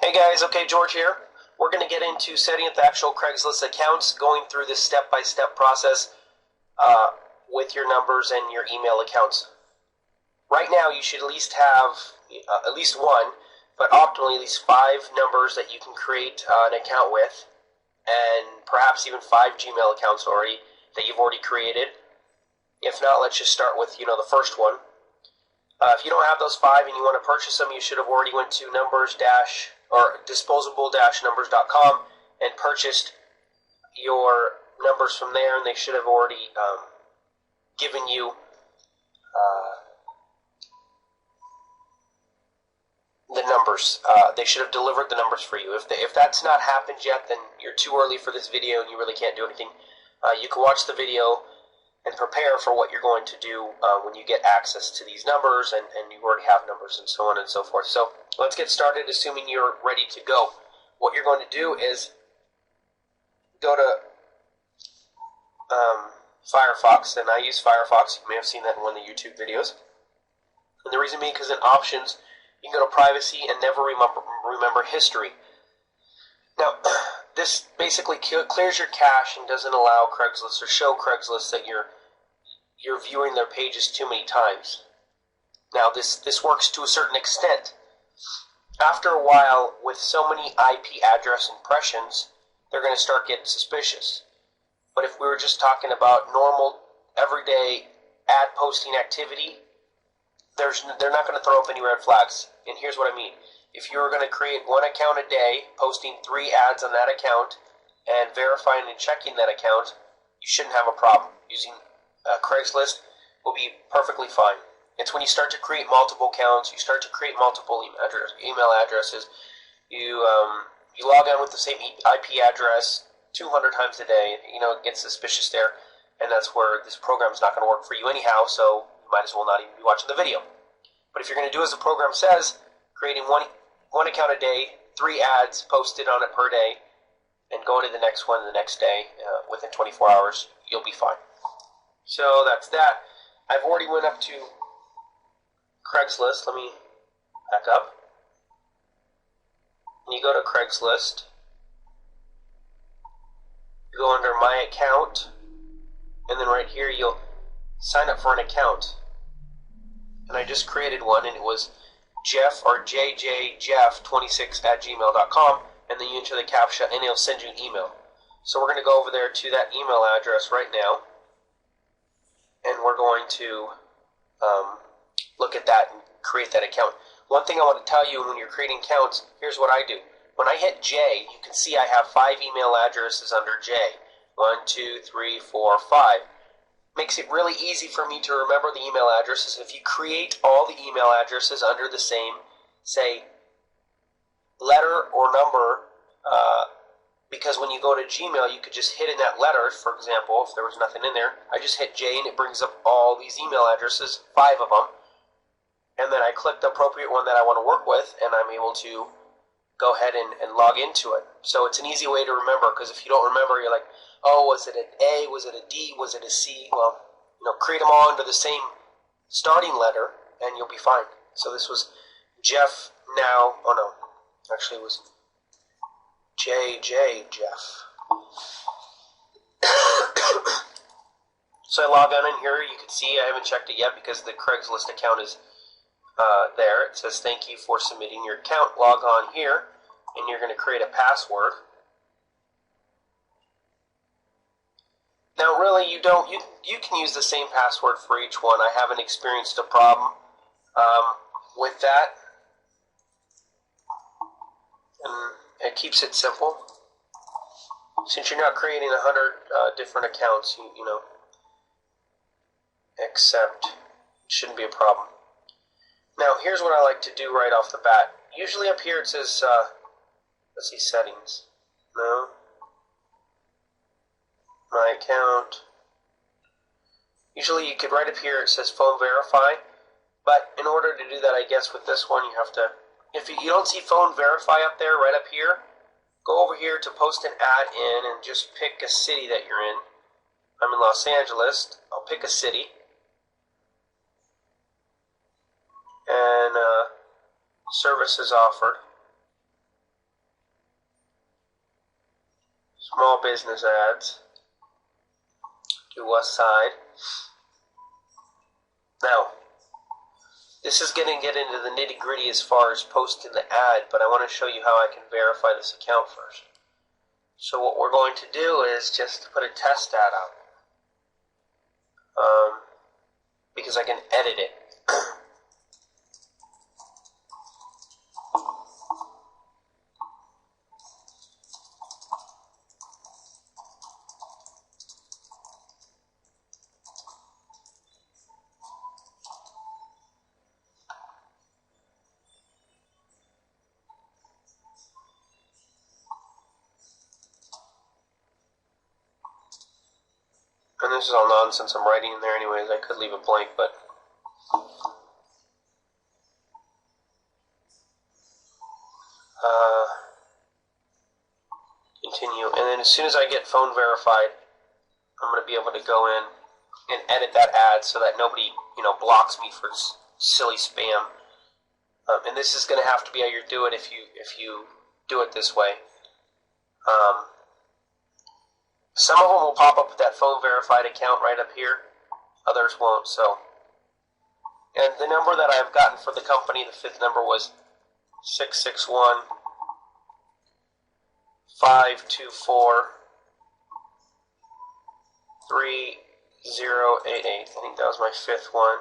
Hey guys, okay, George here. We're going to get into setting up the actual Craigslist accounts, going through this step-by-step process with your numbers and your email accounts. Right now, you should at least have at least one, but optimally at least 5 numbers that you can create an account with, and perhaps even 5 Gmail accounts already that you've already created. If not, let's just start with the first one. If you don't have those 5 and you want to purchase them, you should have already went to disposable-numbers.com and purchased your numbers from there, and they should have already given you the numbers. They should have delivered the numbers for you. If that's not happened yet, then you're too early for this video and you really can't do anything. You can watch the video and prepare for what you're going to do when you get access to these numbers and you already have numbers and so on and so forth. So let's get started, assuming you're ready to go. What you're going to do is go to Firefox, and I use Firefox. You may have seen that in one of the YouTube videos. And the reason being because in options, you can go to privacy and never remember history. Now, this basically clears your cache and doesn't allow Craigslist or show Craigslist that you're viewing their pages too many times. Now, this works to a certain extent. After a while, with so many IP address impressions, they're going to start getting suspicious. But if we were just talking about normal, everyday ad posting activity, they're not going to throw up any red flags. And here's what I mean. If you were going to create 1 account a day, posting 3 ads on that account, and verifying and checking that account, you shouldn't have a problem. Using Craigslist will be perfectly fine. It's when you start to create multiple accounts, you start to create multiple email addresses, you log on with the same IP address 200 times a day, it gets suspicious there, and that's where this program is not going to work for you anyhow, so you might as well not even be watching the video. But if you're going to do as the program says, creating one account a day, 3 ads posted on it per day, and going to the next one the next day within 24 hours, you'll be fine. So that's that. I've already went up to Craigslist. Let me back up. And you go to Craigslist. You go under My Account, and then right here you'll sign up for an account. And I just created one, and it was Jeff or jjjeff26@gmail.com, and then you enter the CAPTCHA and it'll send you an email. So we're going to go over there to that email address right now, and we're going to look at that and create that account. One thing I want to tell you, when you're creating accounts, here's what I do. When I hit J, you can see I have 5 email addresses under J. 1, 2, 3, 4, 5. Makes it really easy for me to remember the email addresses. If you create all the email addresses under the same, say, letter or number, because when you go to Gmail, you could just hit in that letter, for example, if there was nothing in there. I just hit J and it brings up all these email addresses, 5 of them, and then I click the appropriate one that I want to work with, and I'm able to go ahead and log into it. So it's an easy way to remember, because if you don't remember, you're like, oh, was it an A, was it a D, was it a C? Well, create them all under the same starting letter, and you'll be fine. So this was Jeff now, oh no, actually it was JJ Jeff. So I log on in here, you can see I haven't checked it yet because the Craigslist account is there. It says thank you for submitting your account. Log on here, and you're going to create a password. Now, really, you can use the same password for each one. I haven't experienced a problem with that, and it keeps it simple. Since you're not creating 100 different accounts, except it shouldn't be a problem. Now, here's what I like to do right off the bat. Usually up here it says, let's see, settings. No. My account. Usually you could, right up here it says phone verify, but in order to do that, I guess with this one you have to, if you don't see phone verify up there, right up here, go over here to post an ad in and just pick a city that you're in. I'm in Los Angeles. I'll pick a city. And services offered. Small business ads. To West Side. Now, this is going to get into the nitty-gritty as far as posting the ad, but I want to show you how I can verify this account first. So what we're going to do is just put a test ad out. Because I can edit it. And this is all nonsense I'm writing in there anyways. I could leave it blank, but... continue. And then as soon as I get phone verified, I'm going to be able to go in and edit that ad so that nobody, blocks me for silly spam. And this is going to have to be how you do it if you do it this way. Some of them will pop up with that phone verified account right up here. Others won't. So, and the number that I've gotten for the company, the fifth number was 661-524-3088. I think that was my fifth one.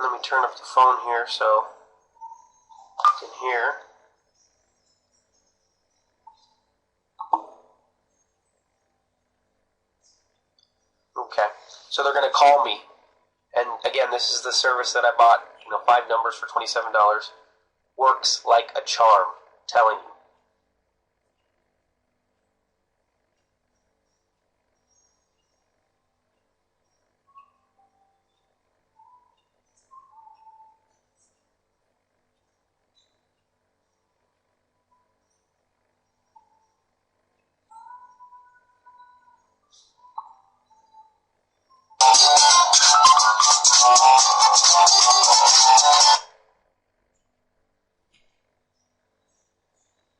Let me turn up the phone here so you can hear. Okay, so they're going to call me. And again, this is the service that I bought, 5 numbers for $27. Works like a charm, telling you.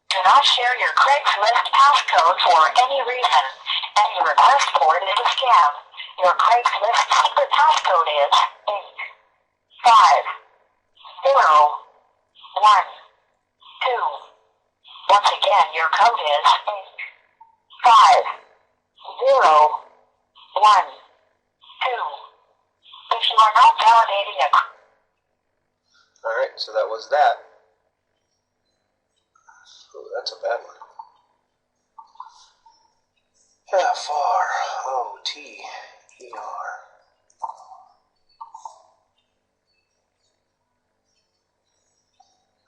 Do not share your Craigslist passcode for any reason. Any request for it is a scam. Your Craigslist secret passcode is 85012. Once again, your code is 85012. If you are not validating a... Alright, so that was that. Ooh, that's a bad one. F-R-O-T-E-R.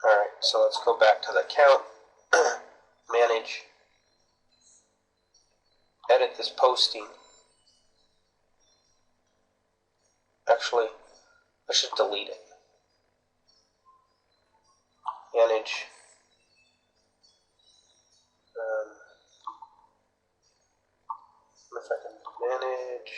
Alright, so let's go back to the account. Manage. Edit this posting. Actually, I should delete it. Manage. If I can manage.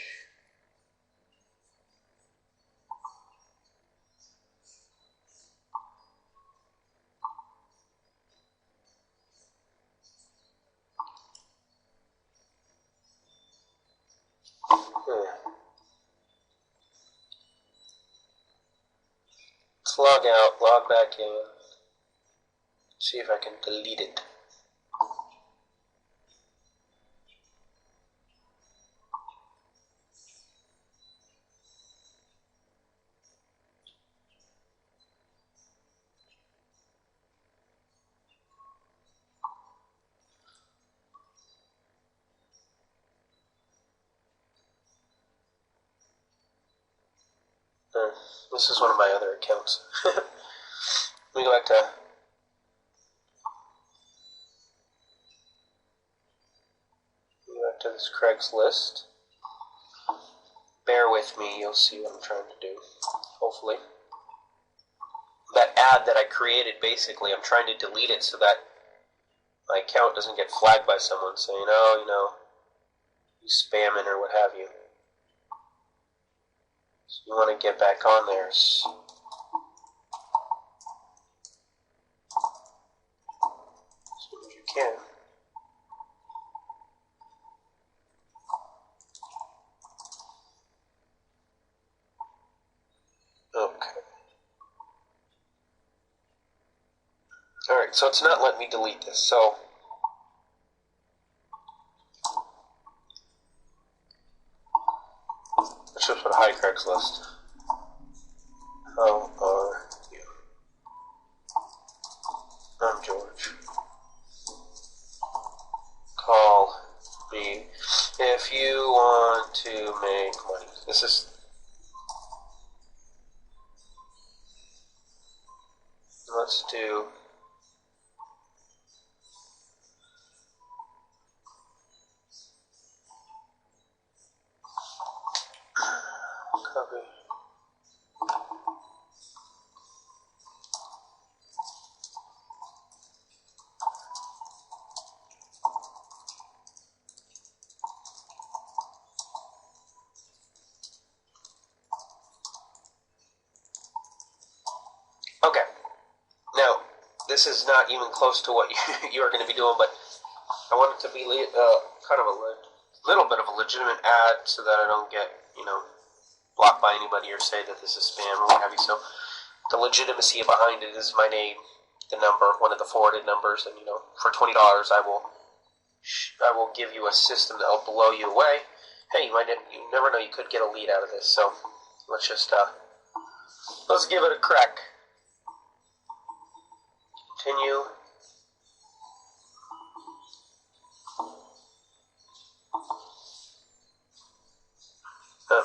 Let's log out, log back in. See if I can delete it. This is one of my other accounts. Let me go back to this Craigslist. Bear with me, you'll see what I'm trying to do. Hopefully. That ad that I created, basically, I'm trying to delete it so that my account doesn't get flagged by someone saying, oh, you spamming or what have you. So you want to get back on there as soon as you can. Alright, so it's not letting me delete this, so let's just put hi Craigslist. How are you? I'm George. Call me if you want to make money. This is let's do copy. Okay. Now, this is not even close to what you are going to be doing, but I want it to be kind of a little bit of a legitimate ad so that I don't get, blocked by anybody or say that this is spam or what have you. So the legitimacy behind it is my name, the number, one of the forwarded numbers, and for $20 I will give you a system that will blow you away. Hey, you never know, you could get a lead out of this. So let's just let's give it a crack. Continue.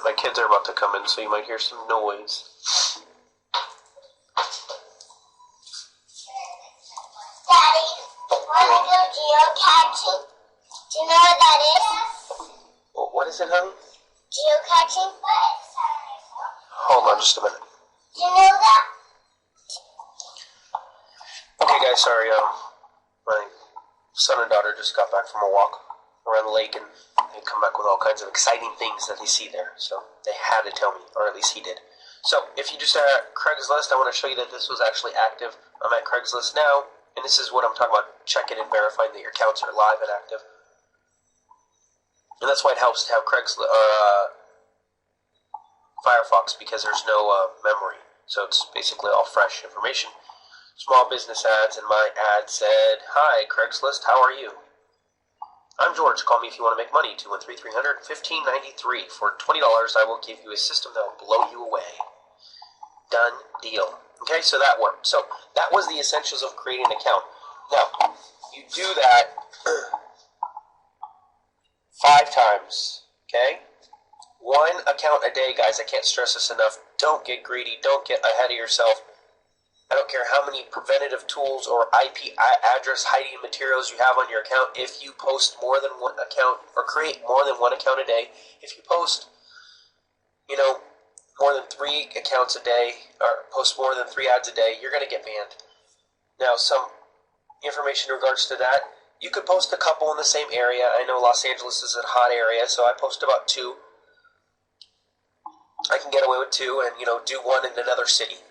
My kids are about to come in, so you might hear some noise. Daddy, want to go geocaching? Do you know what that is? What is it, honey? Geocaching? Hold on just a minute. Do you know that? Okay, guys, sorry. My son and daughter just got back from a walk around the lake, and they come back with all kinds of exciting things that they see there. So they had to tell me, or at least he did. So if you just are at Craigslist, I want to show you that this was actually active. I'm at Craigslist now, and this is what I'm talking about, checking and verifying that your accounts are live and active. And that's why it helps to have Craigslist or Firefox, because there's no memory. So it's basically all fresh information. Small business ads, and my ad said, "Hi, Craigslist, how are you? I'm George. Call me if you want to make money. 213-300-1593. For $20, I will give you a system that will blow you away." Done deal. Okay, so that worked. So that was the essentials of creating an account. Now, you do that 5 times. Okay? 1 account a day, guys. I can't stress this enough. Don't get greedy. Don't get ahead of yourself. I don't care how many preventative tools or IP address hiding materials you have on your account. If you post more than 1 account, or create more than 1 account a day, if you post, more than 3 accounts a day, or post more than 3 ads a day, you're going to get banned. Now, some information in regards to that, you could post a couple in the same area. I know Los Angeles is a hot area, so I post about 2. I can get away with 2, and, do 1 in another city.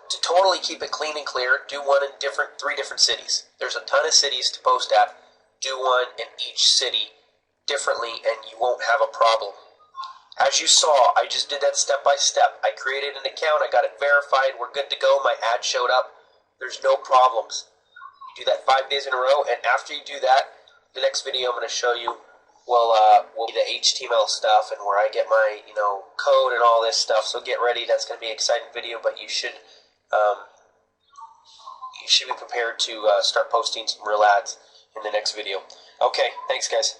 To totally keep it clean and clear, do 1 in 3 different cities. There's a ton of cities to post at. Do 1 in each city differently, and you won't have a problem. As you saw, I just did that step by step. I created an account, I got it verified, we're good to go, my ad showed up. There's no problems. You do that 5 days in a row, and after you do that, the next video I'm going to show you will be the HTML stuff, and where I get my code and all this stuff. So get ready. That's going to be an exciting video, but you should be prepared to start posting some real ads in the next video. Okay, thanks guys.